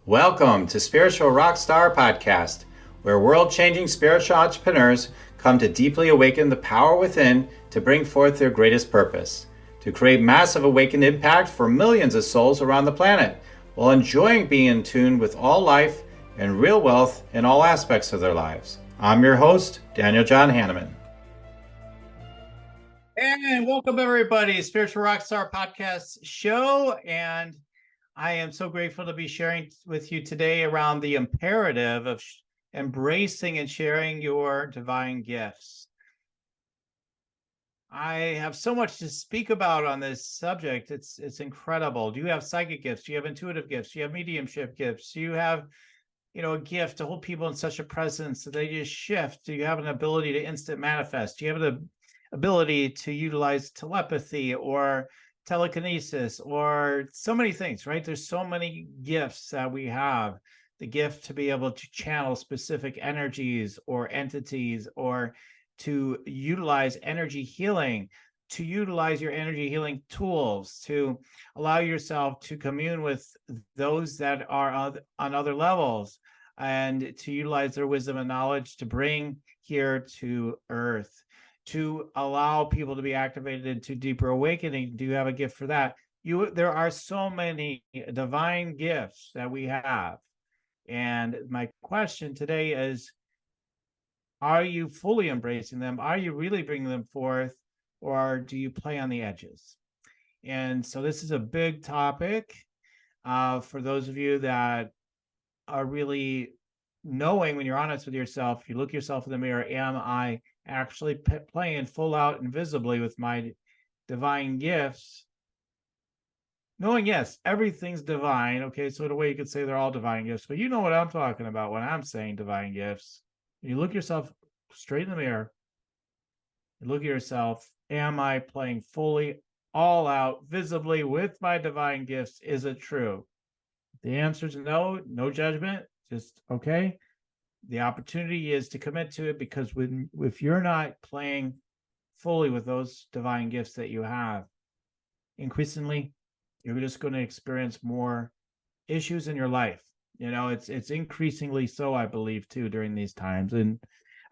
Welcome to Spiritual Rockstar Podcast, where world-changing spiritual entrepreneurs come to deeply awaken the power within to bring forth their greatest purpose, to create massive awakened impact for millions of souls around the planet, while enjoying being in tune with all life and real wealth in all aspects of their lives. I'm your host, Daniel John Hanneman. And welcome everybody, Spiritual Rockstar Podcast show. And I am so grateful to be sharing with you today around the imperative of embracing and sharing your divine gifts. I have so much to speak about on this subject. It's incredible. Do you have psychic gifts? Do you have intuitive gifts? Do you have mediumship gifts? Do you have, a gift to hold people in such a presence that they just shift? Do you have an ability to instant manifest? Do you have the ability to utilize telepathy or telekinesis or so many things, right? There's so many gifts that we have. The gift to be able to channel specific energies or entities, or to utilize energy healing, to utilize your energy healing tools, to allow yourself to commune with those that are on other levels, and to utilize their wisdom and knowledge to bring here to earth, to allow people to be activated into deeper awakening. Do you have a gift for that? There are so many divine gifts that we have. And my question today is, are you fully embracing them? Are you really bringing them forth? Or do you play on the edges? And so this is a big topic for those of you that are really knowing, when you're honest with yourself, you look yourself in the mirror, am I actually playing full out and visibly with my divine gifts? Knowing, yes, everything's divine. Okay, so in a way you could say they're all divine gifts, but you know what I'm talking about when I'm saying divine gifts. You look yourself straight in the mirror, you look at yourself, am I playing fully, all out, visibly with my divine gifts? Is it true? The answer is no, no judgment, just okay. The opportunity is to commit to it, because if you're not playing fully with those divine gifts that you have, increasingly, you're just going to experience more issues in your life. It's increasingly so, I believe, too, during these times. And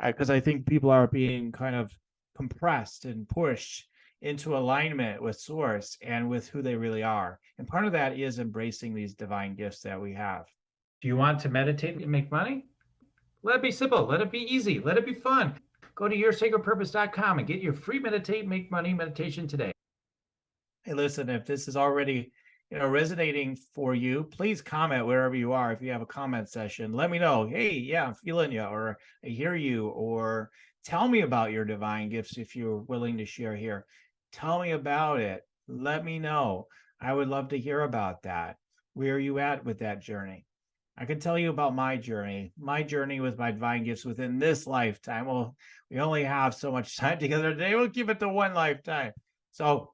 because I think people are being kind of compressed and pushed into alignment with source and with who they really are. And part of that is embracing these divine gifts that we have. Do you want to meditate and make money? Let it be simple. Let it be easy. Let it be fun. Go to yoursacredpurpose.com and get your free Meditate, Make Money meditation today. Hey, listen, if this is already resonating for you, please comment wherever you are. If you have a comment session, let me know. Hey, yeah, I'm feeling you, or I hear you, or tell me about your divine gifts if you're willing to share here. Tell me about it. Let me know. I would love to hear about that. Where are you at with that journey? I can tell you about my journey with my divine gifts within this lifetime. Well, we only have so much time together today. We'll keep it to one lifetime. So,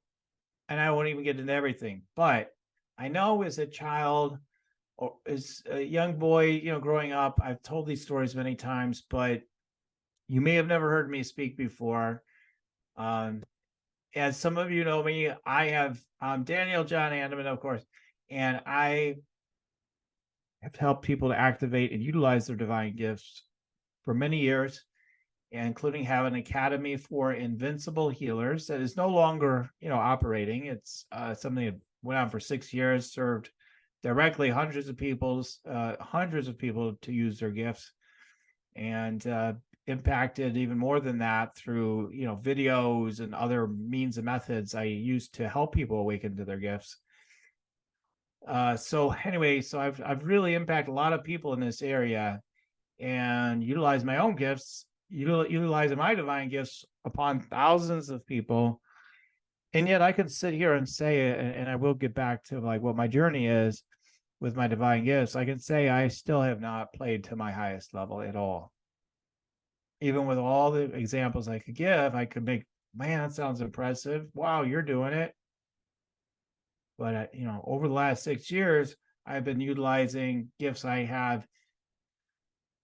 and I won't even get into everything, but I know as a child or as a young boy, growing up, I've told these stories many times, but you may have never heard me speak before. As some of you know me, I'm Daniel John Hanneman, of course, and I have helped people to activate and utilize their divine gifts for many years, including have an academy for invincible healers that is no longer, operating. It's something that went on for 6 years, served directly hundreds of people to use their gifts, and impacted even more than that through, videos and other means and methods I used to help people awaken to their gifts. So I've really impacted a lot of people in this area, and utilize my own gifts, utilizing my divine gifts upon thousands of people. And yet I can sit here and say, and I will get back to like what my journey is with my divine gifts. I can say I still have not played to my highest level at all. Even with all the examples I could give, I could make, man, that sounds impressive. Wow, you're doing it. But, over the last 6 years, I've been utilizing gifts I have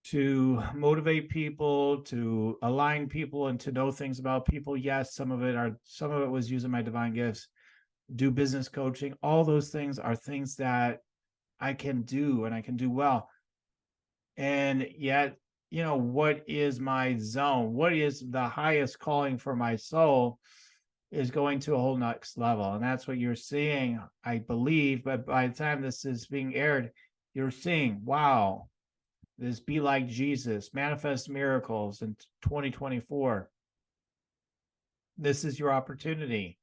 to motivate people, to align people, and to know things about people. Yes, some of it was using my divine gifts, do business coaching. All those things are things that I can do and I can do well. And yet, what is my zone? What is the highest calling for my soul is going to a whole next level. And that's what you're seeing, I believe. But by the time this is being aired, you're seeing, wow, this Be Like Jesus, Manifest Miracles in 2024. This is your opportunity.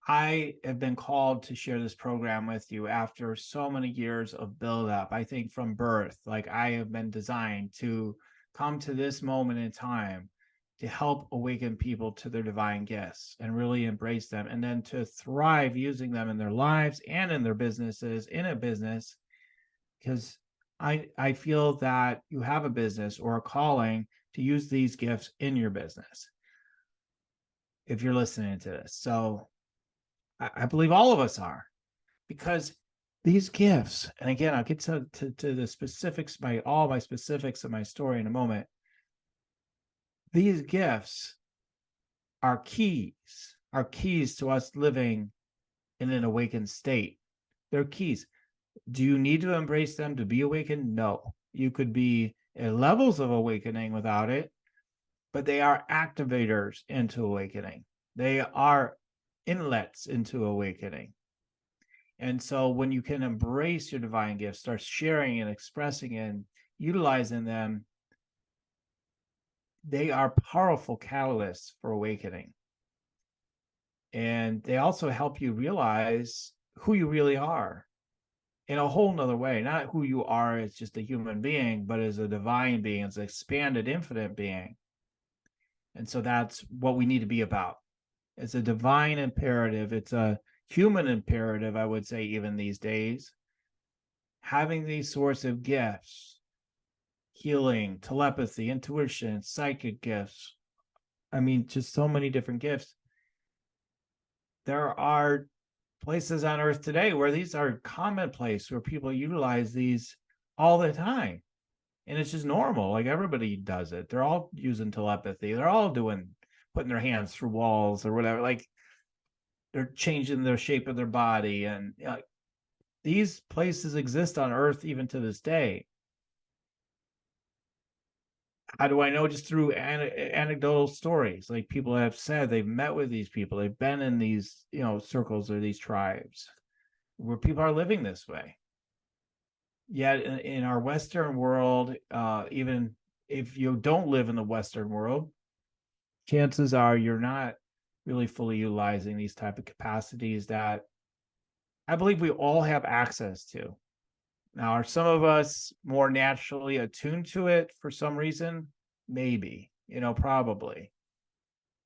I have been called to share this program with you after so many years of buildup. I think from birth, like I have been designed to come to this moment in time to help awaken people to their divine gifts and really embrace them, and then to thrive using them in their lives and in their businesses, in a business, because I feel that you have a business or a calling to use these gifts in your business if you're listening to this. So I believe all of us are, because these gifts, and again, I'll get to the specifics, all my specifics of my story in a moment. These gifts are keys to us living in an awakened state. They're keys. Do you need to embrace them to be awakened? No. You could be at levels of awakening without it, but they are activators into awakening. They are inlets into awakening. And so when you can embrace your divine gifts, start sharing and expressing and utilizing them, they are powerful catalysts for awakening. And they also help you realize who you really are in a whole nother way. Not who you are as just a human being, but as a divine being, as an expanded, infinite being. And so that's what we need to be about. It's a divine imperative. It's a human imperative, I would say, even these days. Having these sorts of gifts, healing, telepathy, intuition, psychic gifts. I mean, just so many different gifts. There are places on earth today where these are commonplace, where people utilize these all the time. And it's just normal. Like everybody does it. They're all using telepathy. They're all putting their hands through walls or whatever. Like they're changing the shape of their body. And these places exist on earth even to this day. How do I know? Just through anecdotal stories. Like people have said they've met with these people. They've been in these, circles or these tribes where people are living this way. Yet in our Western world, even if you don't live in the Western world, chances are you're not really fully utilizing these type of capacities that I believe we all have access to. Now, are some of us more naturally attuned to it for some reason? Maybe, probably.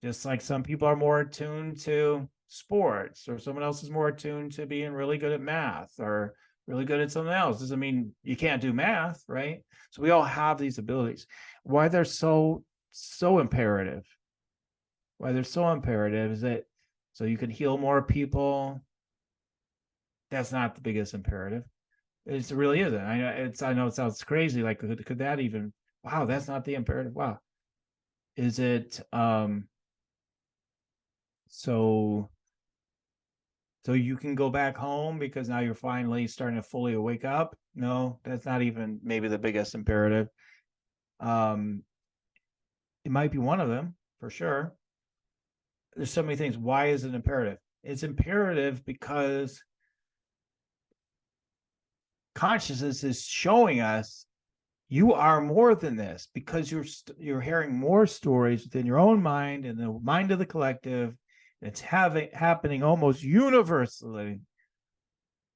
Just like some people are more attuned to sports, or someone else is more attuned to being really good at math or really good at something else. Doesn't mean you can't do math, right? So we all have these abilities. Why they're so imperative? Why they're so imperative is that so you can heal more people. That's not the biggest imperative. It really isn't. I know it sounds crazy. Like, could that even? Wow, that's not the imperative. Wow, is it? So you can go back home because now you're finally starting to fully wake up. No, that's not even maybe the biggest imperative. It might be one of them for sure. There's so many things. Why is it imperative? It's imperative because consciousness is showing us you are more than this, because you're hearing more stories within your own mind and the mind of the collective. It's happening almost universally.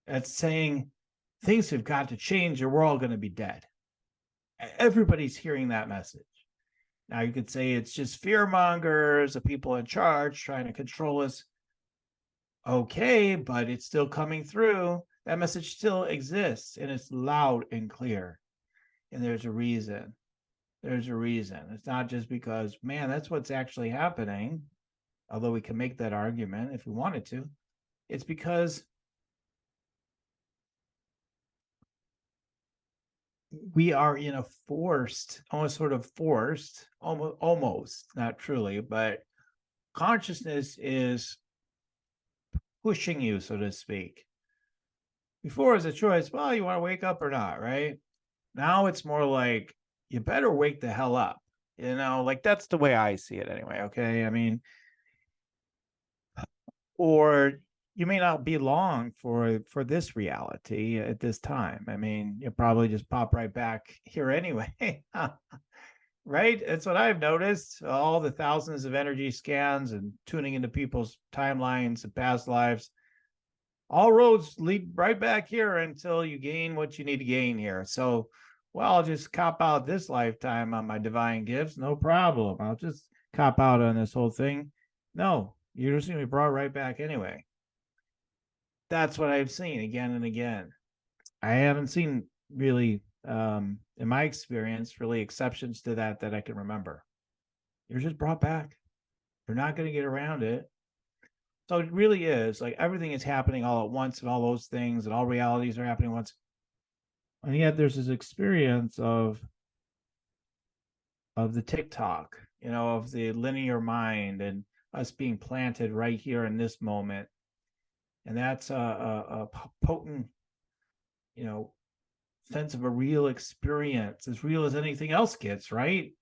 It's saying things have got to change or we're all going to be dead. Everybody's hearing that message. Now you could say it's just fear mongers, the people in charge trying to control us. Okay, but it's still coming through. That message still exists and it's loud and clear. And there's a reason. There's a reason. It's not just because, man, that's what's actually happening, although we can make that argument if we wanted to. It's because we are in a almost not truly, but consciousness is pushing you, so to speak, Before it was a choice, well, you want to wake up or not, right? Now it's more like, you better wake the hell up. Like that's the way I see it anyway. Okay. I mean, or you may not be long for this reality at this time. I mean, you'll probably just pop right back here anyway. Right? That's what I've noticed. All the thousands of energy scans and tuning into people's timelines and past lives, all roads lead right back here until you gain what you need to gain here. So, well, I'll just cop out this lifetime on my divine gifts. No problem. I'll just cop out on this whole thing. No, you're just going to be brought right back anyway. That's what I've seen again and again. I haven't seen really, in my experience, really exceptions to that I can remember. You're just brought back. You're not going to get around it. So it really is like everything is happening all at once, and all those things and all realities are happening once. And yet there's this experience of the TikTok, of the linear mind and us being planted right here in this moment. And that's a potent, sense of a real experience, as real as anything else gets, right?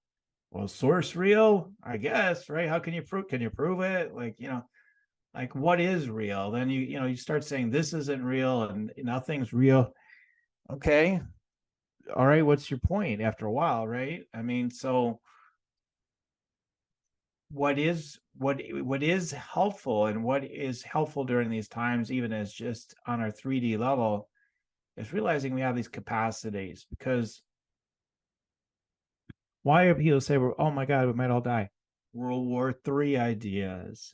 Well, source real, I guess, right? How can you prove it? Like what is real? Then you start saying this isn't real and nothing's real. Okay. All right, what's your point after a while, right? I mean, so what is helpful, and what is helpful during these times, even as just on our 3D level, is realizing we have these capacities. Because why are people say, oh my God, we might all die? World War III ideas.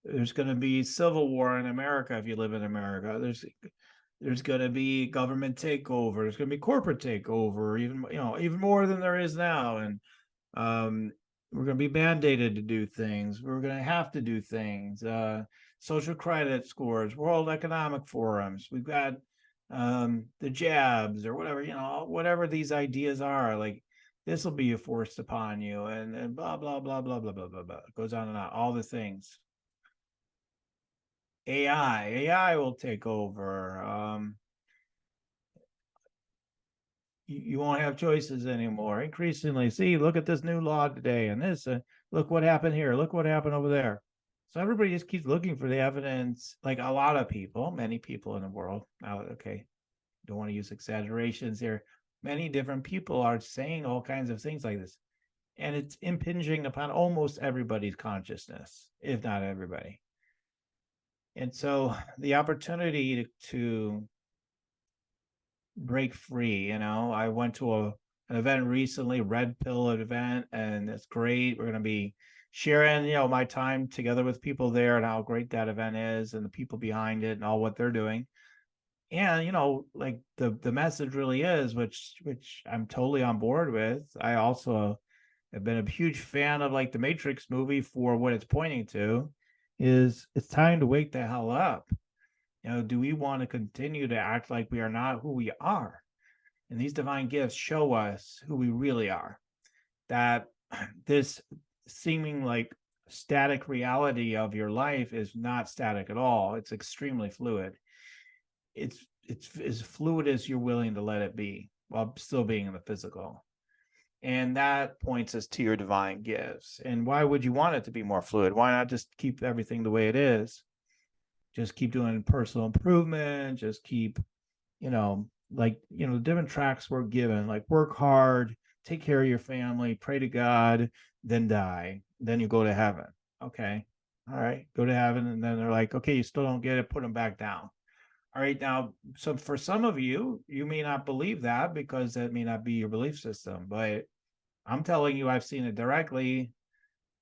There's going to be civil war in America if you live in America. There's going to be government takeover. There's going to be corporate takeover, even more than there is now. And we're going to be mandated to do things. We're going to have to do things. Social credit scores, World Economic Forums. We've got the jabs or whatever, whatever these ideas are. Like, this will be forced upon you, and blah blah blah blah blah blah blah blah. It goes on and on. All the things. AI will take over. You won't have choices anymore. Increasingly, see, look at this new law today, and this. Look what happened here. Look what happened over there. So everybody just keeps looking for the evidence. Like a lot of people, many people in the world. Okay, don't want to use exaggerations here. Many different people are saying all kinds of things like this, and it's impinging upon almost everybody's consciousness, if not everybody. And so the opportunity to break free, I went to an event recently, Red Pill event, and it's great. We're going to be sharing, my time together with people there and how great that event is and the people behind it and all what they're doing. And, like the message really is, which I'm totally on board with. I also have been a huge fan of like the Matrix movie for what it's pointing to, is it's time to wake the hell up. Do we want to continue to act like we are not who we are? And these divine gifts show us who we really are. That this seeming like static reality of your life is not static at all. It's extremely fluid. It's as fluid as you're willing to let it be while still being in the physical. And that points us to your divine gifts. And why would you want it to be more fluid? Why not just keep everything the way it is? Just keep doing personal improvement. Just keep, different tracks we're given, like work hard, take care of your family, pray to God, then die. Then you go to heaven. Okay. All right. Go to heaven. And then they're like, okay, you still don't get it. Put them back down. All right. Now, so for some of you, you may not believe that because that may not be your belief system, but I'm telling you, I've seen it directly.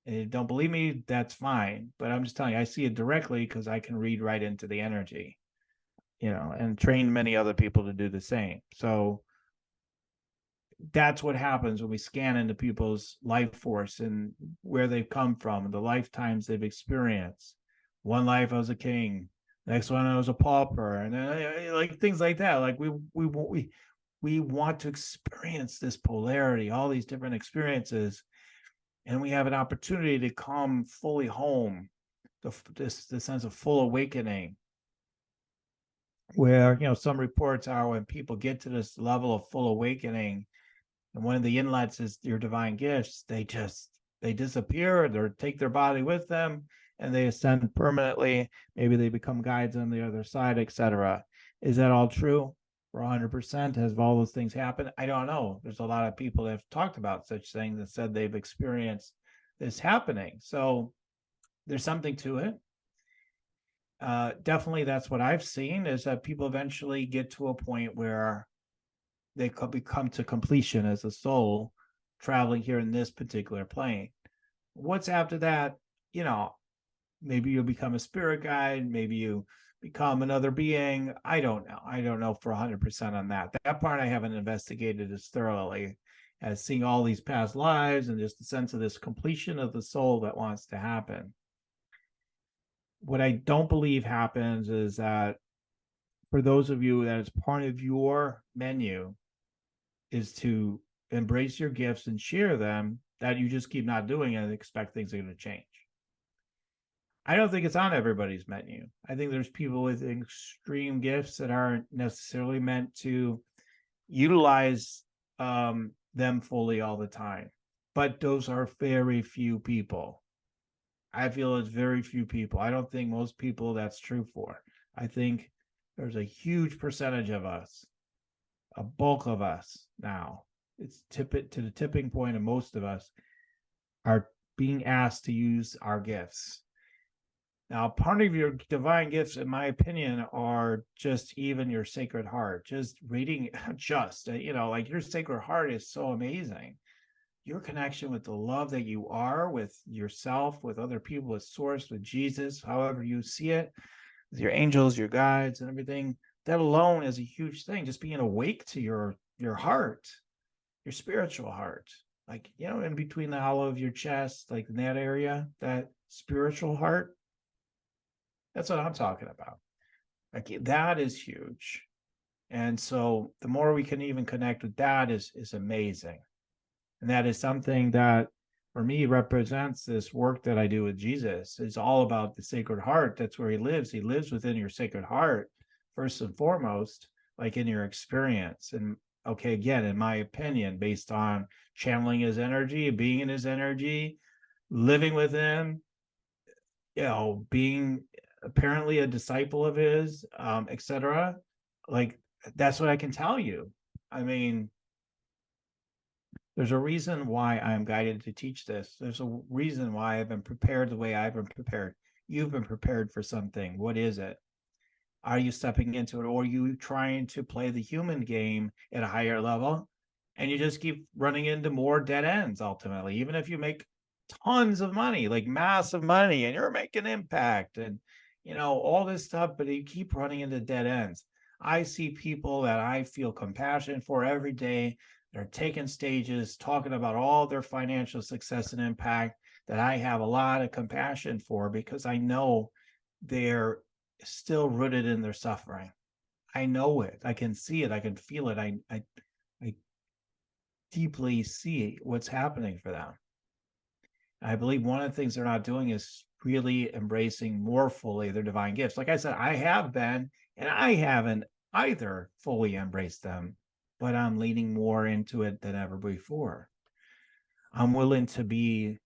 And you don't believe me, that's fine. But I'm just telling you, I see it directly because I can read right into the energy, and train many other people to do the same. So that's what happens when we scan into people's life force and where they've come from, the lifetimes they've experienced. One life I was a king, next one I was a pauper, and then like things like that. Like we want to experience this polarity, all these different experiences, and we have an opportunity to come fully home, the sense of full awakening. where, some reports are when people get to this level of full awakening, and one of the inlets is your divine gifts, they disappear or take their body with them and they ascend permanently. Maybe they become guides on the other side, etc. Is that all true? For 100%, has all those things happened? I don't know. There's a lot of people that have talked about such things and said they've experienced this happening. So there's something to it. Definitely, that's what I've seen, is that people eventually get to a point where they could become to completion as a soul traveling here in this particular plane. What's after that? Maybe you become a spirit guide, maybe you become another being. I don't know. I don't know for 100% on that. That part I haven't investigated as thoroughly as seeing all these past lives and just the sense of this completion of the soul that wants to happen. What I don't believe happens is that for those of you that is part of your menu is to embrace your gifts and share them, that you just keep not doing it and expect things are going to change. I don't think it's on everybody's menu. I think there's people with extreme gifts that aren't necessarily meant to utilize them fully all the time. But those are very few people. I feel it's very few people. I don't think most people that's true for. I think there's a huge percentage of us, a bulk of us now. It's tip it to the tipping point, and most of us are being asked to use our gifts. Now, part of your divine gifts, in my opinion, are just even your sacred heart. Just reading, like your sacred heart is so amazing. Your connection with the love that you are, with yourself, with other people, with Source, with Jesus, however you see it, with your angels, your guides, and everything. That alone is a huge thing. Just being awake to your heart, your spiritual heart, like, in between the hollow of your chest, like in that area, that spiritual heart. That's what I'm talking about. Like, that is huge. And so the more we can even connect with that is amazing. And that is something that for me represents this work that I do with Jesus. It's all about the Sacred Heart. That's where he lives. He lives within your Sacred Heart, first and foremost, like in your experience. And okay, again, in my opinion, based on channeling his energy, being in his energy, living with him, being apparently a disciple of his, etc. Like, that's what I can tell you. I mean, there's a reason why I'm guided to teach this. There's a reason why I've been prepared the way I've been prepared. You've been prepared for something. What is it? Are you stepping into it, or are you trying to play the human game at a higher level? And you just keep running into more dead ends ultimately, even if you make tons of money, like massive money, and you're making impact and all this stuff, but you keep running into dead ends. I see people that I feel compassion for every day. They're taking stages, talking about all their financial success and impact, that I have a lot of compassion for, because I know they're still rooted in their suffering. I know it. I can see it. I can feel it. I deeply see what's happening for them. I believe one of the things they're not doing is really embracing more fully their divine gifts. Like I said, I have been, and I haven't either fully embraced them, but I'm leaning more into it than ever before. I'm willing to be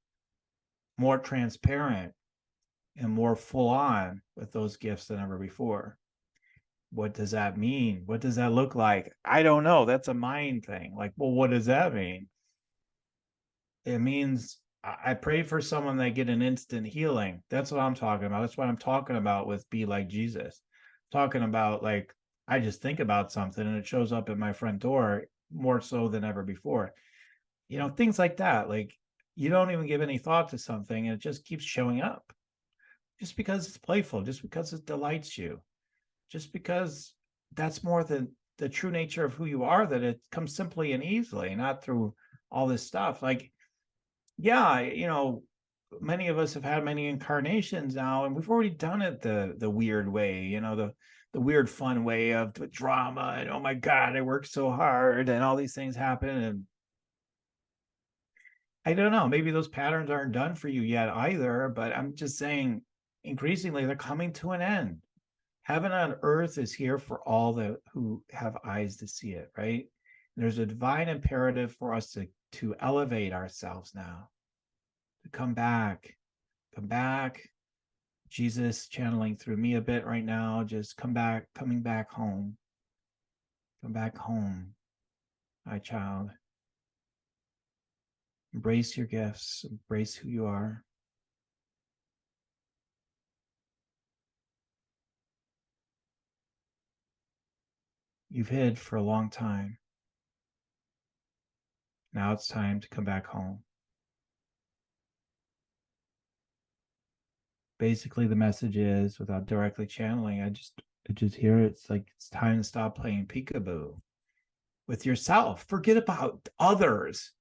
more transparent and more full on with those gifts than ever before. What does that mean? What does that look like? I don't know. That's a mind thing. Like, well, what does that mean? It means I pray for someone that get an instant healing. That's what I'm talking about. That's what I'm talking about with Be Like Jesus. I'm talking about, like, I just think about something and it shows up at my front door more so than ever before. Things like that. Like, you don't even give any thought to something and it just keeps showing up. Just because it's playful, just because it delights you, just because that's more than the true nature of who you are, that it comes simply and easily, not through all this stuff. Like, yeah, many of us have had many incarnations now, and we've already done it the weird way, the weird fun way of the drama, and oh my God, I worked so hard and all these things happen. And I don't know, maybe those patterns aren't done for you yet either, but I'm just saying increasingly they're coming to an end. Heaven on earth is here for all that who have eyes to see it, right? And there's a divine imperative for us to elevate ourselves now, to come back. Jesus channeling through me a bit right now, just coming back home. Come back home, my child. Embrace your gifts, embrace who you are. You've hid for a long time. Now it's time to come back home. Basically, the message is, without directly channeling, I just hear it's like it's time to stop playing peekaboo with yourself. Forget about others.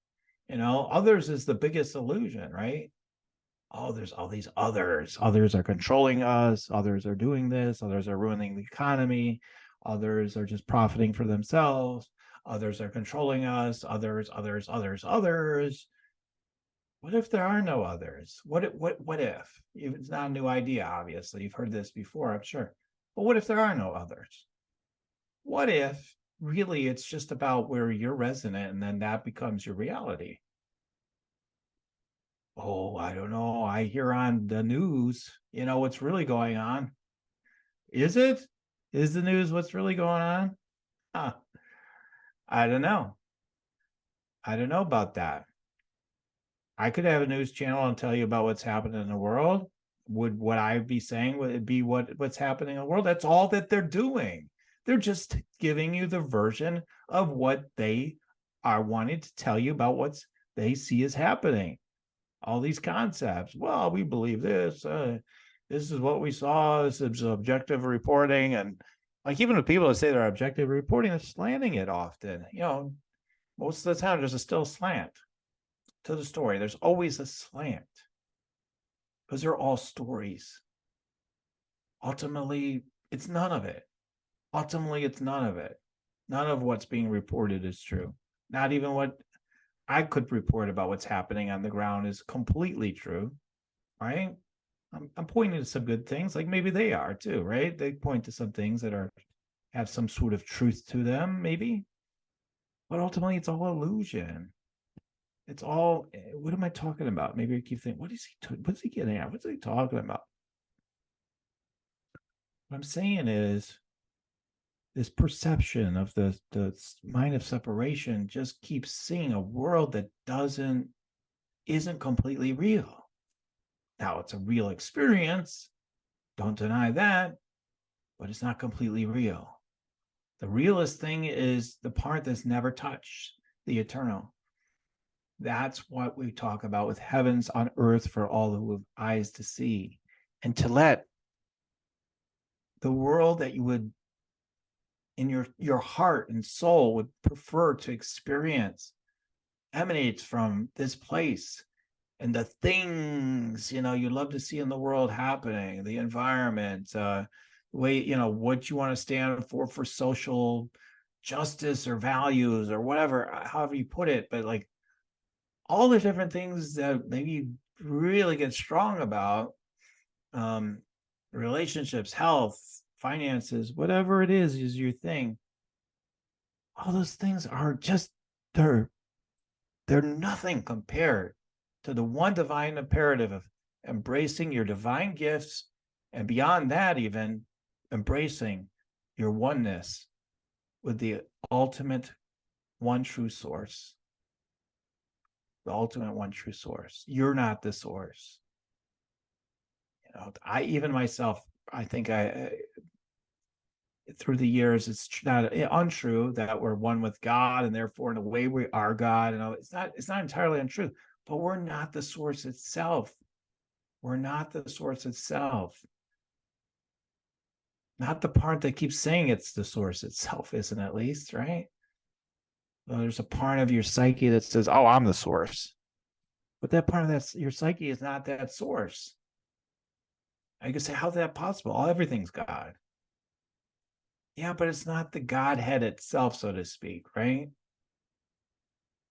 Others is the biggest illusion, right? Oh, there's all these others. Others are controlling us. Others are doing this. Others are ruining the economy. Others are just profiting for themselves. Others are controlling us. Others. What if there are no others? What if? It's not a new idea, obviously. You've heard this before, I'm sure. But what if there are no others? What if really it's just about where you're resonant and then that becomes your reality? Oh, I don't know. I hear on the news, what's really going on. Is it? Is the news what's really going on? Huh. I don't know. I don't know about that. I could have a news channel and tell you about what's happening in the world. Would what I be saying would it be what's happening in the world? That's all that they're doing. They're just giving you the version of what they are wanting to tell you about what they see as happening. All these concepts. Well, we believe this. This is what we saw. This is objective reporting. And like even the people that say they're objective reporting, they're slanting it often. Most of the time there's still slant to the story. There's always a slant because they're all stories. Ultimately, it's none of it. None of what's being reported is true. Not even what I could report about what's happening on the ground is completely true, right? I'm pointing to some good things, like maybe they are too, right? They point to some things that have some sort of truth to them, maybe. But ultimately, it's all illusion. It's all, what am I talking about? Maybe I keep thinking, what's he getting at? What's he talking about? What I'm saying is this perception of the mind of separation just keeps seeing a world that isn't completely real. Now, it's a real experience. Don't deny that, but it's not completely real. The realest thing is the part that's never touched, the eternal. That's what we talk about with heavens on earth for all who have eyes to see. And to let the world that you would, in your heart and soul, would prefer to experience emanates from this place. And the things, you love to see in the world happening, the environment, way, what you want to stand for social justice or values or whatever, however you put it. But like all the different things that maybe you really get strong about, relationships, health, finances, whatever it is your thing. All those things are just, they're nothing compared to the one divine imperative of embracing your divine gifts, and beyond that, even embracing your oneness with the ultimate one true source. The ultimate one true source. You're not the source. I even myself, I think through the years, it's not untrue that we're one with God, and therefore in a way we are God. It's not entirely untrue, but we're not the source itself. We're not the source itself. Not the part that keeps saying it's the source itself, isn't at least, right? Well, there's a part of your psyche that says, oh, I'm the source. But that part of your psyche is not that source. I can say, how's that possible? Everything's God. Yeah, but it's not the Godhead itself, so to speak, right?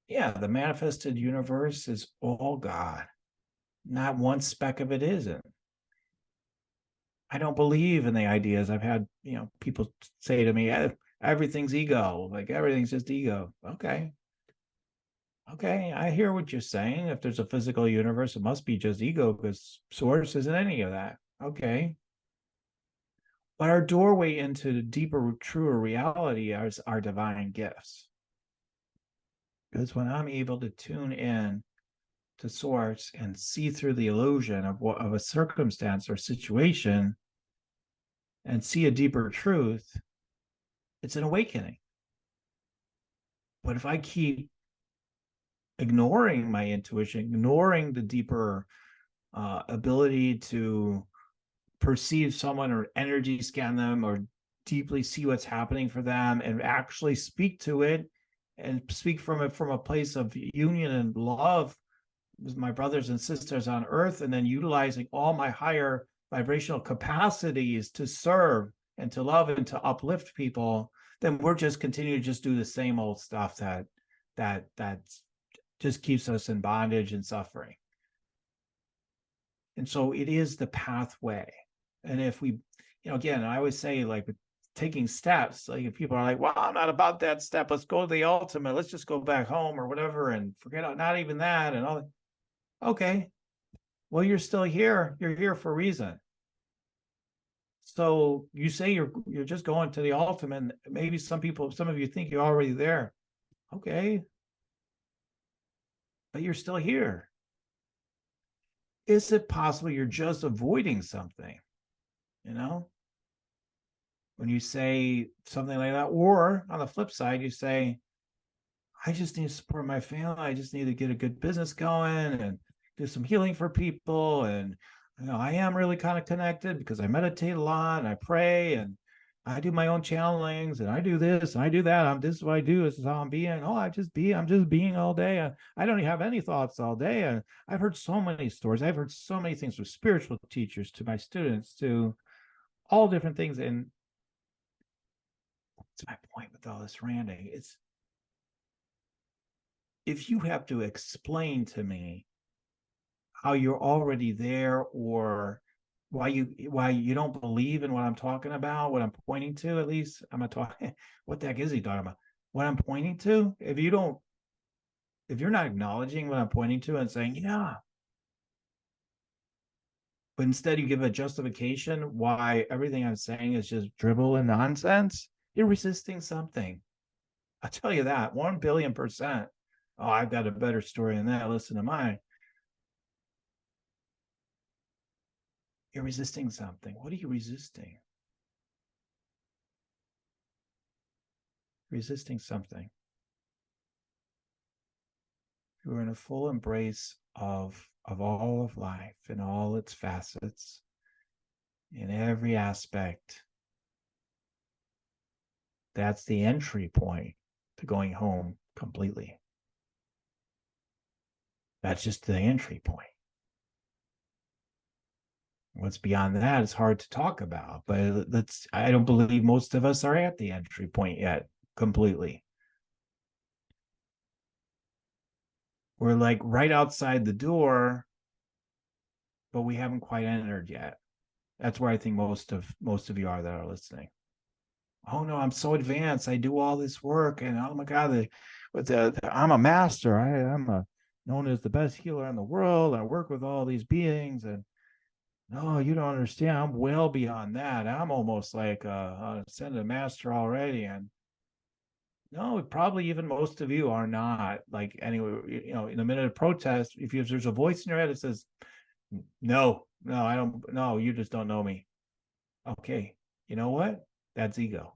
Yeah, the manifested universe is all God. Not one speck of it isn't. I don't believe in the ideas. I've had, people say to me, everything's ego, like everything's just ego. Okay. Okay, I hear what you're saying. If there's a physical universe, it must be just ego because source isn't any of that. Okay. But our doorway into the deeper, truer reality is our divine gifts. Because when I'm able to tune in to source and see through the illusion of a circumstance or situation and see a deeper truth, it's an awakening. But if I keep ignoring my intuition, ignoring the deeper ability to perceive someone or energy scan them or deeply see what's happening for them and actually speak to it and speak from it from a place of union and love with my brothers and sisters on earth, and then utilizing all my higher vibrational capacities to serve and to love and to uplift people, then we're just continuing to just do the same old stuff that just keeps us in bondage and suffering. And so it is the pathway. And if we, again, I always say, like, taking steps, like if people are like, well, I'm not about that step, let's go to the ultimate, let's just go back home or whatever and forget not even that and all that. Okay, well, you're still here. You're here for a reason. So you say you're just going to the ultimate. Maybe some of you think you're already there. Okay, but you're still here. Is it possible you're just avoiding something? When you say something like that, or on the flip side, you say, I just need to support my family. I just need to get a good business going and do some healing for people. And I am really kind of connected because I meditate a lot and I pray and I do my own channelings and I do this and I do that. This is what I do. This is how I'm being. Oh, I'm just being all day. I don't have any thoughts all day. And I've heard so many stories. I've heard so many things from spiritual teachers to my students to all different things. And that's my point with all this ranting. It's, if you have to explain to me how you're already there or why you don't believe in what I'm talking about, what I'm pointing to, at least I'm not talking, what the heck is he talking about? What I'm pointing to, if you're not acknowledging what I'm pointing to and saying, yeah, but instead you give a justification why everything I'm saying is just dribble and nonsense, you're resisting something. I'll tell you that 1,000,000,000%. Oh, I've got a better story than that. Listen to mine. You're resisting something. What are you resisting? Resisting something. You're in a full embrace of all of life in all its facets, in every aspect. That's the entry point to going home completely. That's just the entry point. What's beyond that is hard to talk about, but I don't believe most of us are at the entry point yet completely. We're like right outside the door, but we haven't quite entered yet. That's where I think most of you are that are listening. Oh no, I'm so advanced. I do all this work, and oh my God, I'm a master. I'm known as the best healer in the world. I work with all these beings, and no, you don't understand. I'm well beyond that. I'm almost like a ascended master already, and no, probably even most of you are not. Like anyway, in a minute of protest, if there's a voice in your head that says, "No, I don't. No, you just don't know me." Okay, you know what? That's ego.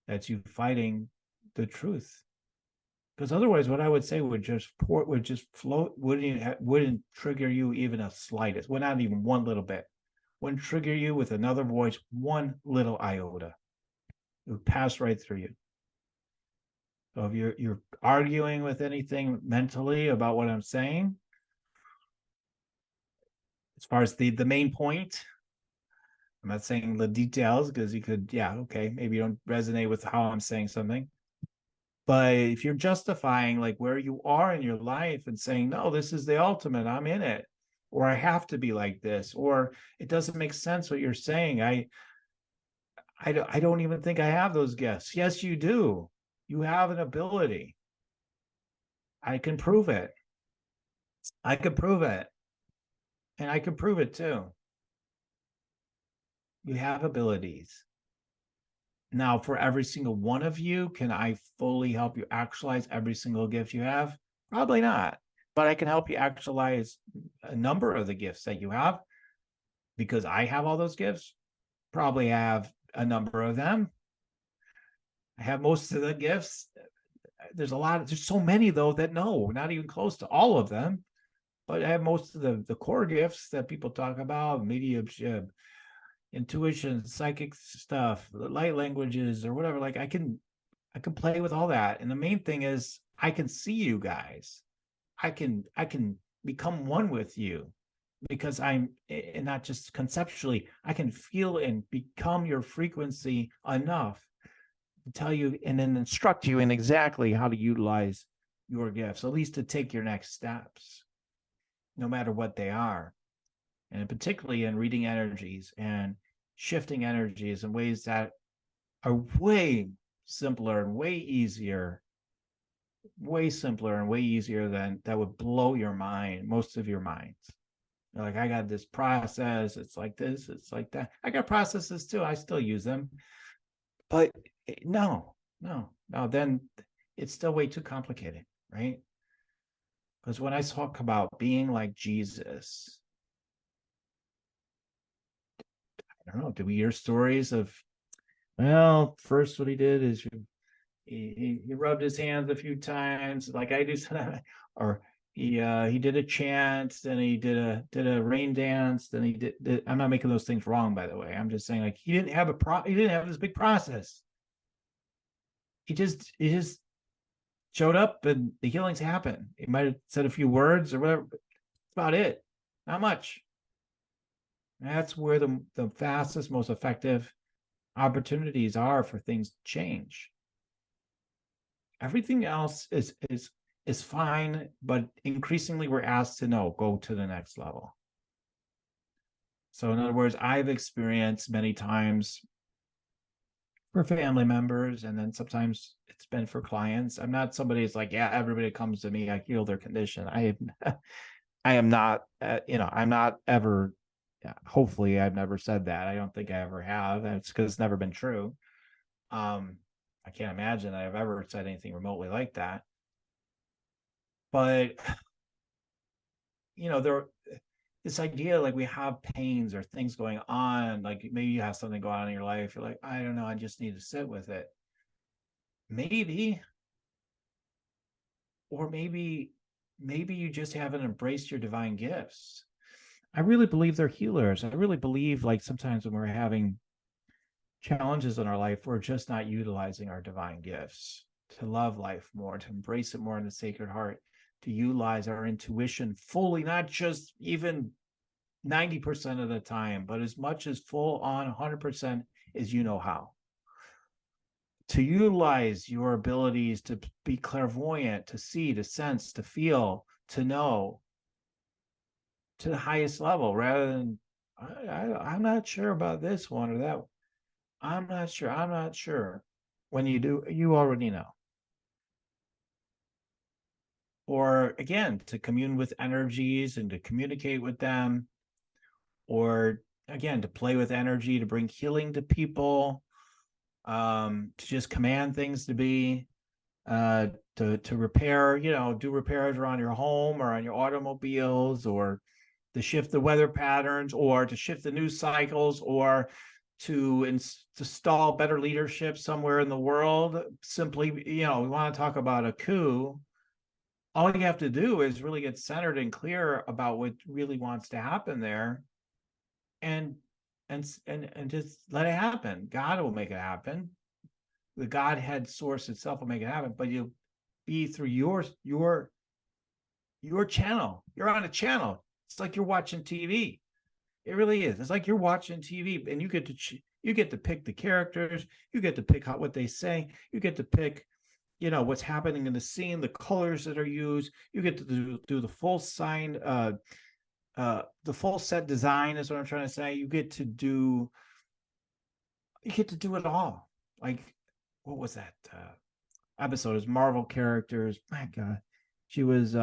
That's you fighting the truth. Because otherwise, what I would say would just float, wouldn't trigger you even a slightest. Well, not even one little bit. Wouldn't trigger you with another voice, one little iota. It would pass right through you. So if you're arguing with anything mentally about what I'm saying, as far as the main point, I'm not saying the details because you could, yeah, okay, maybe you don't resonate with how I'm saying something. But if you're justifying like where you are in your life and saying, no, this is the ultimate, I'm in it. or I have to be like this, or it doesn't make sense what you're saying. I don't even think I have those gifts. Yes, you do. You have an ability. I can prove it. I can prove it. And I can prove it too. You have abilities. Now, for every single one of you, can I fully help you actualize every single gift you have? Probably not. But I can help you actualize a number of the gifts that you have because I have all those gifts. Probably have a number of them. I have most of the gifts. There's so many though that no, not even close to all of them. But I have most of the core gifts that people talk about, mediumship, intuition, psychic stuff, light languages, or whatever. Like I can play with all that. And the main thing is I can see you guys. I can become one with you because I'm, and not just conceptually, I can feel and become your frequency enough to tell you and then instruct you in exactly how to utilize your gifts, at least to take your next steps, no matter what they are. And particularly in reading energies and shifting energies in ways that are way simpler and way easier, way simpler and way easier than that would blow your mind, most of your minds. You're like, I got this process, it's like this, it's like that. I got processes too, I still use them. But no, then it's still way too complicated, right? Because when I talk about being like Jesus, I don't know, do we hear stories of, well, first what he did is he rubbed his hands a few times, like I do, or he did a chant, then he did a rain dance, then he did. I'm not making those things wrong, by the way. I'm just saying, like, he didn't have this big process. He just showed up and the healings happened. He might have said a few words or whatever. But that's about it. Not much. That's where the fastest, most effective opportunities are for things to change. Everything else is fine, but increasingly we're asked to go to the next level. So in other words, I've experienced many times for family members, and then sometimes it's been for clients. I'm not somebody who's like, yeah, everybody comes to me, I heal their condition. I am not, I'm not ever, hopefully I've never said that. I don't think I ever have. It's because it's never been true. I can't imagine that I've ever said anything remotely like that. But, this idea, like we have pains or things going on, like maybe you have something going on in your life. You're like, I don't know, I just need to sit with it. Maybe, or maybe you just haven't embraced your divine gifts. I really believe they're healers. I really believe, like, sometimes when we're having challenges in our life, we're just not utilizing our divine gifts to love life more, to embrace it more in the Sacred Heart, to utilize our intuition fully, not just even 90% of the time, but as much as full on 100% as you know how. To utilize your abilities to be clairvoyant, to see, to sense, to feel, to know to the highest level, rather than, I'm not sure about this one or that. I'm not sure. When you do, you already know. Or again, to commune with energies and to communicate with them, or again, to play with energy, to bring healing to people, to just command things to be, to repair, do repairs around your home or on your automobiles, or to shift the weather patterns, or to shift the news cycles, or to install better leadership somewhere in the world. Simply, we want to talk about a coup. All you have to do is really get centered and clear about what really wants to happen there, and just let it happen. God will make it happen. The Godhead source itself will make it happen, but you'll be through your channel. You're on a channel. It's like you're watching TV. It really is. It's like you're watching TV, and you get to pick the characters. You get to pick what they say. You get to pick, what's happening in the scene, the colors that are used. You get to do the full sign the full set design is what I'm trying to say. You get to do it all. Like, what was that episode? Is Marvel characters. My God, she was.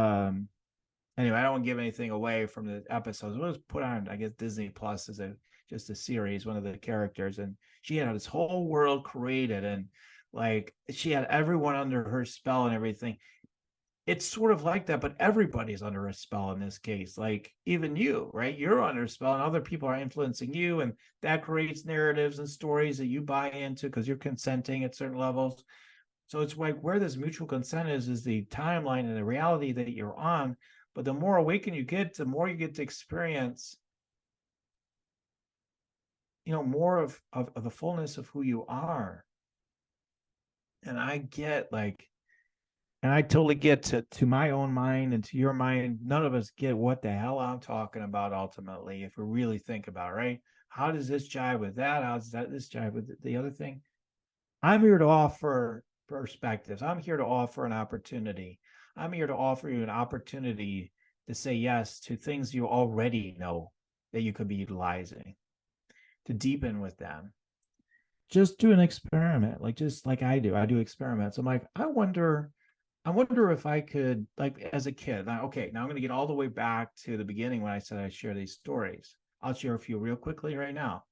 Anyway, I don't want to give anything away from the episodes. It was put on, I guess, Disney Plus as a just a series. One of the characters, and she had this whole world created, and like she had everyone under her spell and everything. It's sort of like that, but everybody's under a spell in this case. Like even you, right? You're under a spell, and other people are influencing you, and that creates narratives and stories that you buy into because you're consenting at certain levels. So it's like where this mutual consent is the timeline and the reality that you're on. But the more awakened you get, the more you get to experience, more of the fullness of who you are. And I get like, and I totally get to my own mind and to your mind. None of us get what the hell I'm talking about ultimately, if we really think about it, right? How does this jive with that? How does this jive with the other thing? I'm here to offer perspectives. I'm here to offer an opportunity. I'm here to offer you an opportunity to say yes to things you already know that you could be utilizing, to deepen with them. Just do an experiment, like just like I do. I do experiments. I'm like, I wonder if I could, like as a kid. Now, okay, now I'm going to get all the way back to the beginning when I said I share these stories. I'll share a few real quickly right now.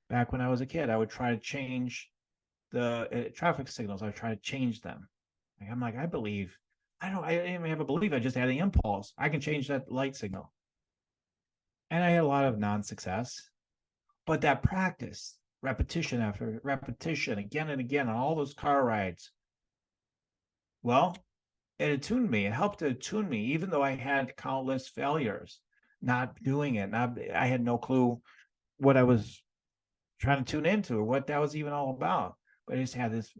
Back when I was a kid, I would try to change the traffic signals. I would try to change them. I'm like, I believe. I didn't even have a belief. I just had the impulse. I can change that light signal. And I had a lot of non-success. But that practice, repetition after repetition, again and again on all those car rides, well, it attuned me. It helped to attune me, even though I had countless failures, not doing it. I had no clue what I was trying to tune into or what that was even all about. But I just had this.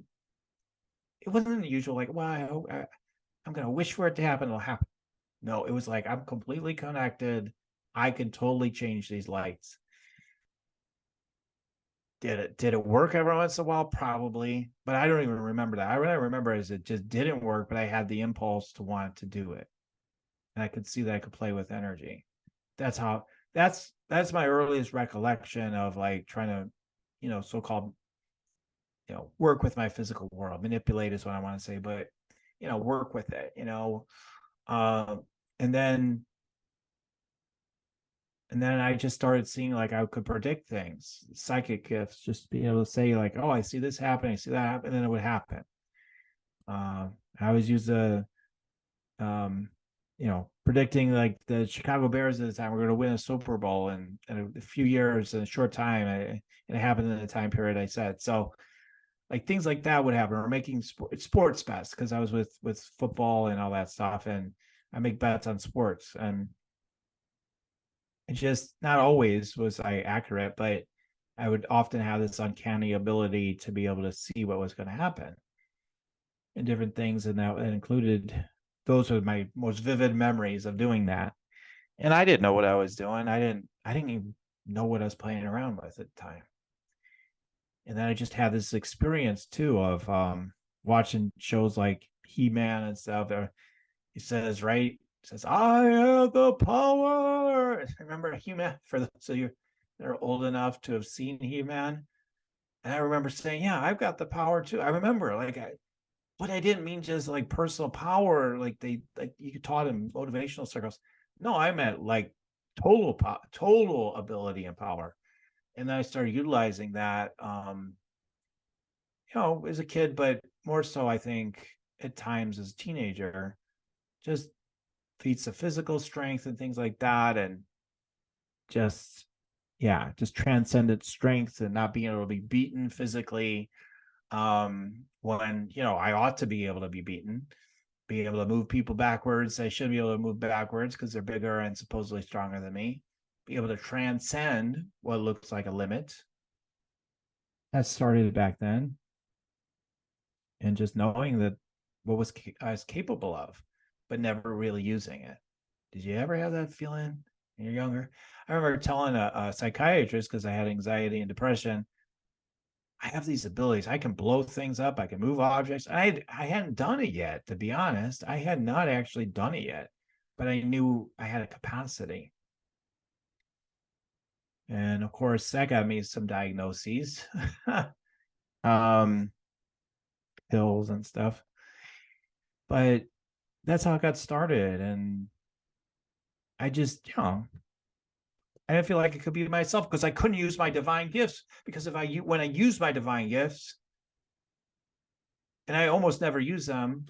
It wasn't the usual like, well, I'm going to wish for it to happen. It'll happen. No, it was like I'm completely connected. I can totally change these lights. Did it work every once in a while? Probably, but I don't even remember that. I really remember is it just didn't work, but I had the impulse to want to do it, and I could see that I could play with energy. That's how. That's my earliest recollection of like trying to, so-called, work with my physical world. Manipulate is what I want to say, but work with it. And then I just started seeing like I could predict things, psychic gifts, just be able to say like, oh, I see this happening, I see that happen, and then it would happen. I always use predicting like the Chicago Bears at the time we're going to win a Super Bowl in a few years, in a short time, and it happened in the time period I said. So like things like that would happen, or making sports bets because I was with football and all that stuff, and I make bets on sports, and it just not always was I accurate, but I would often have this uncanny ability to be able to see what was going to happen and different things, and that included those are my most vivid memories of doing that. And I didn't know what I was doing. I didn't even know what I was playing around with at the time. And then I just had this experience too of watching shows like He-Man and stuff. He says, right? He says, I have the power. Remember He-Man? For those of you that are old enough to have seen He-Man. And I remember saying, yeah, I've got the power too. I remember but I didn't mean just like personal power, like you taught in motivational circles. No, I meant like total ability and power. And then I started utilizing that, as a kid, but more so, I think, at times as a teenager, just feats of physical strength and things like that. And just, yeah, just transcendent strength and not being able to be beaten physically. When, I ought to be able to be beaten, be able to move people backwards. I should be able to move backwards because they're bigger and supposedly stronger than me. Be able to transcend what looks like a limit. That started back then. And just knowing that what I was capable of, but never really using it. Did you ever have that feeling when you're younger? I remember telling a psychiatrist, because I had anxiety and depression, I have these abilities. I can blow things up. I can move objects. I hadn't done it yet, to be honest. I had not actually done it yet, but I knew I had a capacity. And of course, that got me some diagnoses, um, pills and stuff. But that's how it got started. And I just, I didn't feel like it could be myself because I couldn't use my divine gifts. Because when I use my divine gifts, and I almost never use them,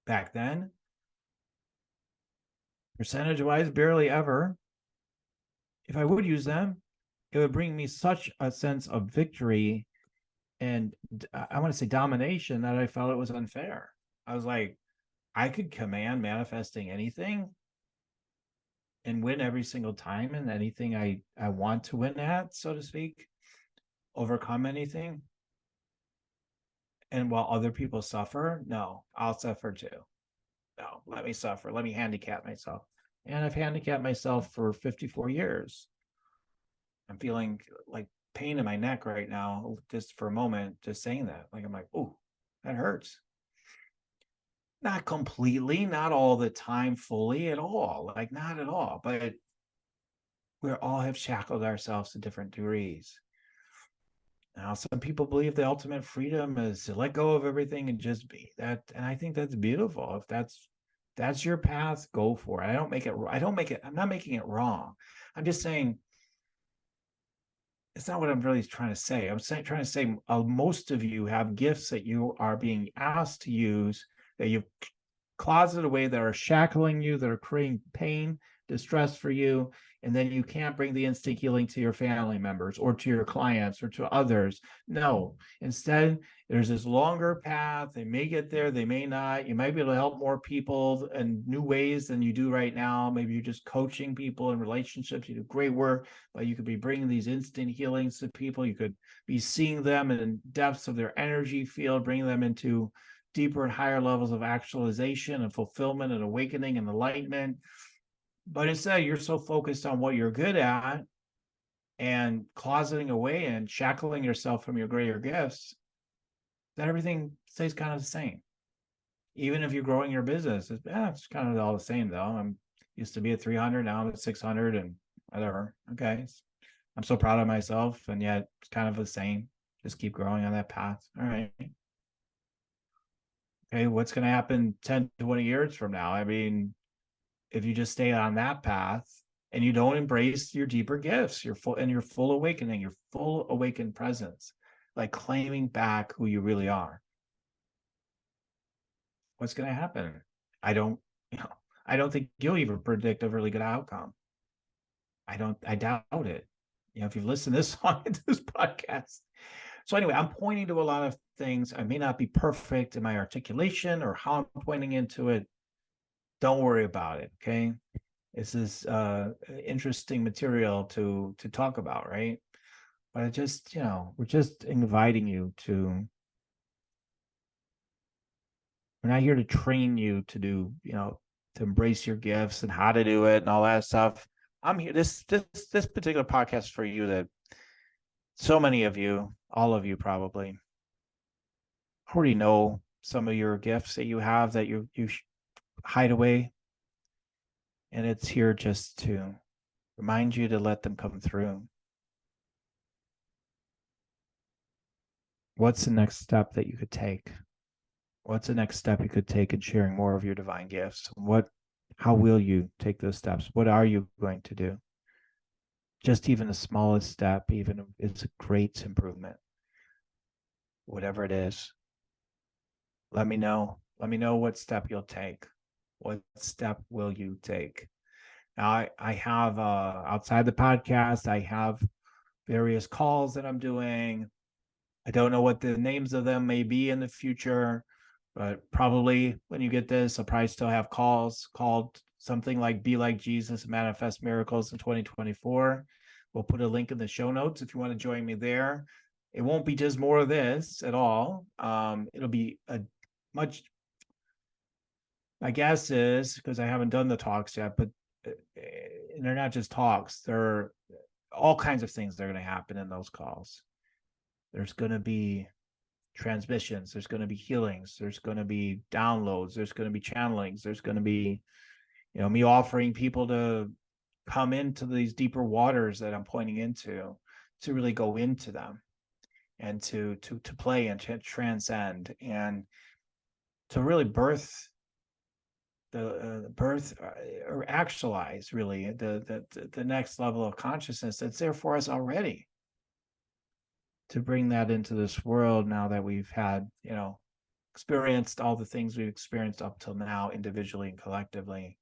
back then, percentage wise, barely ever. If I would use them, it would bring me such a sense of victory and I want to say domination that I felt it was unfair. I was like, I could command manifesting anything and win every single time and anything I want to win at, so to speak, overcome anything. And while other people suffer, no, I'll suffer too. No, let me suffer. Let me handicap myself. And I've handicapped myself for 54 years. I'm feeling like pain in my neck right now, just for a moment, just saying that. Like, I'm like, oh, that hurts. Not completely, not all the time, fully at all, like not at all, but we all have shackled ourselves to different degrees. Now, some people believe the ultimate freedom is to let go of everything and just be that. And I think that's beautiful. If that's your path, go for it. I'm not making it wrong. I'm just saying it's not what I'm really trying to say. Trying to say most of you have gifts that you are being asked to use that you've closeted away, that are shackling you, that are creating pain, distress for you, and then you can't bring the instant healing to your family members or to your clients or to others. No, instead, there's this longer path. They may get there, they may not. You might be able to help more people in new ways than you do right now. Maybe you're just coaching people in relationships. You do great work, but you could be bringing these instant healings to people. You could be seeing them in depths of their energy field, bringing them into deeper and higher levels of actualization and fulfillment and awakening and enlightenment. But instead, you're so focused on what you're good at and closeting away and shackling yourself from your greater gifts that everything stays kind of the same. Even if you're growing your business, it's kind of all the same though. I'm used to be at 300, now I'm at 600 and whatever. Okay. I'm so proud of myself, and yet it's kind of the same. Just keep growing on that path. All right. Okay, what's going to happen 10, 20 years from now? I mean, if you just stay on that path and you don't embrace your deeper gifts, your full awakening, your full awakened presence, like claiming back who you really are, what's going to happen? I don't, I don't think you'll even predict a really good outcome. I doubt it. If you've listened this long into this podcast. So anyway, I'm pointing to a lot of things. I may not be perfect in my articulation or how I'm pointing into it. Don't worry about it. Okay. This is interesting material to talk about, right? But it just, we're just inviting you to, we're not here to train you to do, to embrace your gifts and how to do it and all that stuff. I'm here. This particular podcast for you that so many of you, all of you probably already know some of your gifts that you have that you hide away. And it's here just to remind you to let them come through. What's the next step that you could take? What's the next step you could take in sharing more of your divine gifts? How will you take those steps? What are you going to do? Just even the smallest step, even is a great improvement. Whatever it is, let me know. Let me know what step you'll take. What step will you take? Now, I have outside the podcast, I have various calls that I'm doing. I don't know what the names of them may be in the future, but probably when you get this, I'll probably still have calls called something like Be Like Jesus, Manifest Miracles in 2024. We'll put a link in the show notes if you want to join me there. It won't be just more of this at all. It'll be a much, my guess is, because I haven't done the talks yet, but they're not just talks. There are all kinds of things that are going to happen in those calls. There's going to be transmissions, there's going to be healings, there's going to be downloads, there's going to be channelings, there's going to be, me offering people to come into these deeper waters that I'm pointing into, to really go into them, and to play and to transcend, and to really birth or actualize really the next level of consciousness that's there for us already, to bring that into this world now that we've had, experienced all the things we've experienced up till now, individually and collectively,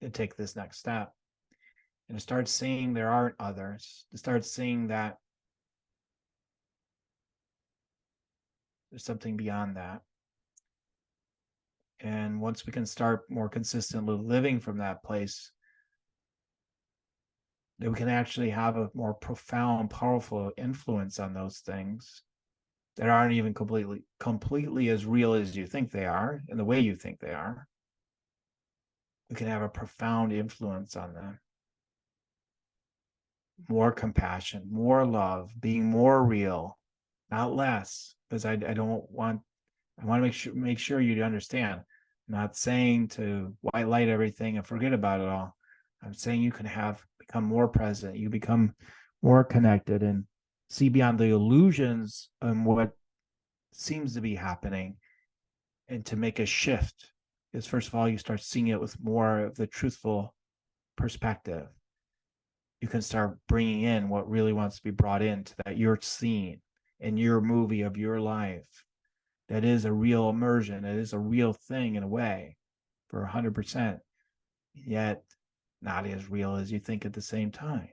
to take this next step and to start seeing there aren't others, to start seeing that there's something beyond that. And once we can start more consistently living from that place, that we can actually have a more profound, powerful influence on those things that aren't even completely as real as you think they are, and the way you think they are. We can have a profound influence on them. More compassion, more love, being more real, not less, because I want to make sure you understand. I'm not saying to white light everything and forget about it all. I'm saying you can become more present, you become more connected, and see beyond the illusions and what seems to be happening, and to make a shift. Because first of all, you start seeing it with more of the truthful perspective. You can start bringing in what really wants to be brought into that you're seeing in your movie of your life. That is a real immersion. It is a real thing in a way, for 100%, yet not as real as you think at the same time.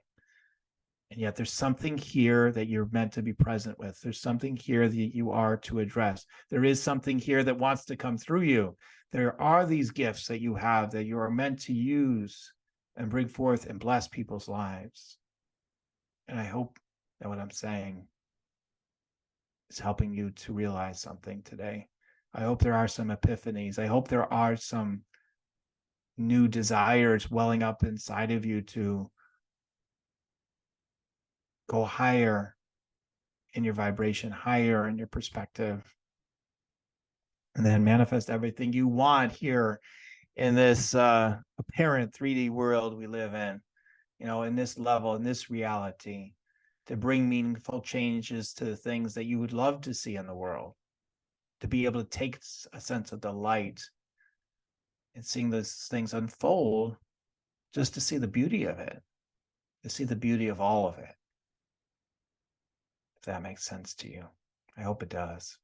And yet there's something here that you're meant to be present with. There's something here that you are to address. There is something here that wants to come through you. There are these gifts that you have that you are meant to use and bring forth and bless people's lives. And I hope that what I'm saying is helping you to realize something today. I hope there are some epiphanies. I hope there are some new desires welling up inside of you to go higher in your vibration, higher in your perspective, and then manifest everything you want here in this apparent 3D world we live in, in this level, in this reality, to bring meaningful changes to the things that you would love to see in the world, to be able to take a sense of delight in seeing those things unfold, just to see the beauty of it, to see the beauty of all of it. If that makes sense to you. I hope it does.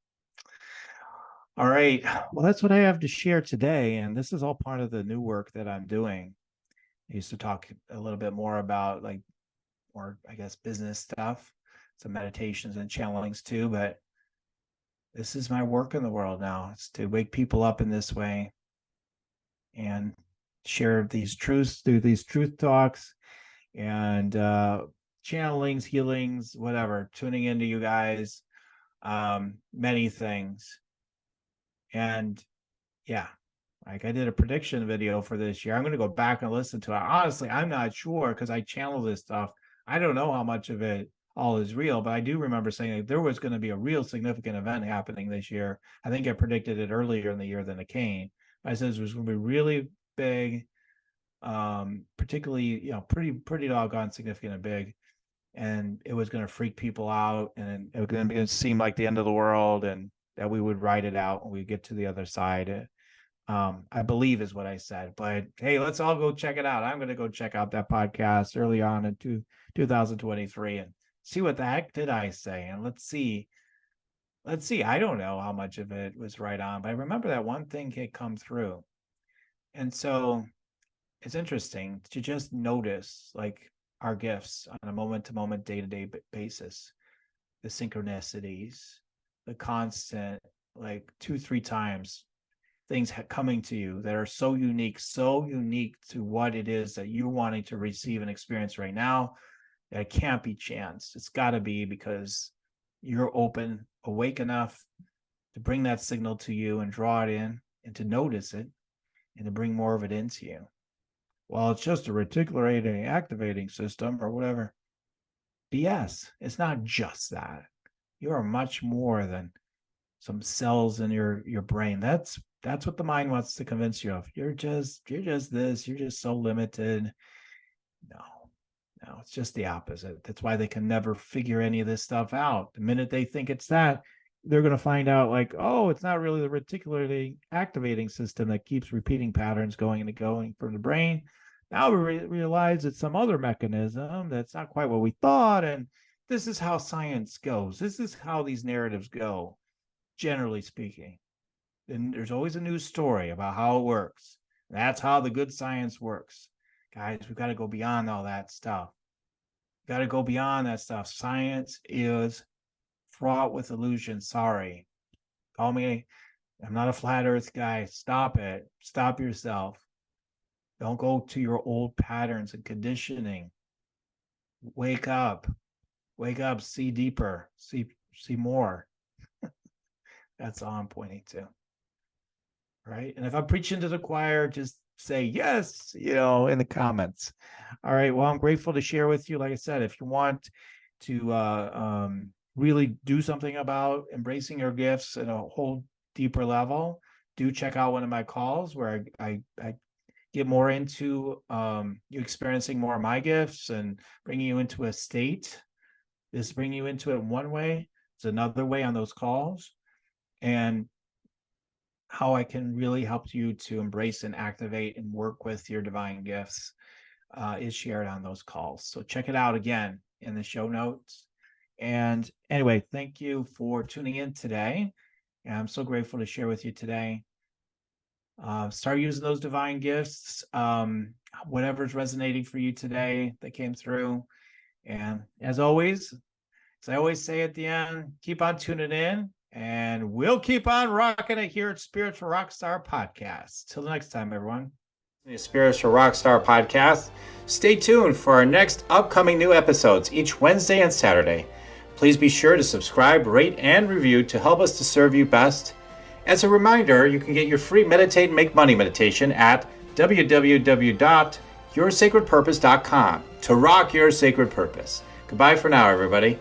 All right. Well, that's what I have to share today. And this is all part of the new work that I'm doing. I used to talk a little bit more about more, I guess, business stuff, some meditations and channelings too. But this is my work in the world now. It's to wake people up in this way and share these truths through these truth talks and channelings, healings, whatever, tuning into you guys, many things. And yeah, I did a prediction video for this year. I'm going to go back and listen to it. Honestly, I'm not sure, because I channel this stuff. I don't know how much of it all is real, but I do remember saying there was going to be a real significant event happening this year. I think I predicted it earlier in the year than it came. I said it was going to be really big, particularly, pretty doggone significant and big. And it was going to freak people out, and it was going to seem like the end of the world, and that we would ride it out when we get to the other side. I believe is what I said. But hey, let's all go check it out. I'm going to go check out that podcast early on in 2023 and see what the heck did I say. And let's see. I don't know how much of it was right on, but I remember that one thing had come through. And so it's interesting to just notice our gifts on a moment-to-moment, day-to-day basis, the synchronicities, the constant 2-3 times things coming to you that are so unique to what it is that you're wanting to receive and experience right now, that it can't be chance. It's got to be because you're open, awake enough to bring that signal to you and draw it in and to notice it and to bring more of it into you. Well, it's just a reticulating activating system or whatever. BS. It's not just that. You are much more than some cells in your brain. That's what the mind wants to convince you of. You're just this. You're just so limited. No, it's just the opposite. That's why they can never figure any of this stuff out. The minute they think it's that, they're going to find out like, oh, it's not really the reticularly activating system that keeps repeating patterns going from the brain. Now we realize it's some other mechanism that's not quite what we thought. And this is how science goes. This is how these narratives go, generally speaking. And there's always a new story about how it works. That's how the good science works. Guys, we've got to go beyond all that stuff. Got to go beyond that stuff. Science is fraught with illusion. Sorry. Call me. I'm not a flat earth guy. Stop it. Stop yourself. Don't go to your old patterns and conditioning. Wake up. Wake up. See deeper. See more. That's all I'm pointing to. Right? And if I'm preaching to the choir, just say yes, in the comments. All right. Well, I'm grateful to share with you. Like I said, if you want to really do something about embracing your gifts at a whole deeper level, do check out one of my calls where I get more into you experiencing more of my gifts and bringing you into a state. This bringing you into it one way. It's another way on those calls. And how I can really help you to embrace and activate and work with your divine gifts is shared on those calls. So check it out again in the show notes. And anyway, thank you for tuning in today. And I'm so grateful to share with you today. Start using those divine gifts, whatever's resonating for you today that came through. And as always, as I always say at the end, keep on tuning in. And we'll keep on rocking it here at Spiritual Rockstar Podcast. Till the next time, everyone. The Spiritual Rockstar Podcast. Stay tuned for our next upcoming new episodes each Wednesday and Saturday. Please be sure to subscribe, rate, and review to help us to serve you best. As a reminder, you can get your free Meditate and Make Money meditation at www.yoursacredpurpose.com to rock your sacred purpose. Goodbye for now, everybody.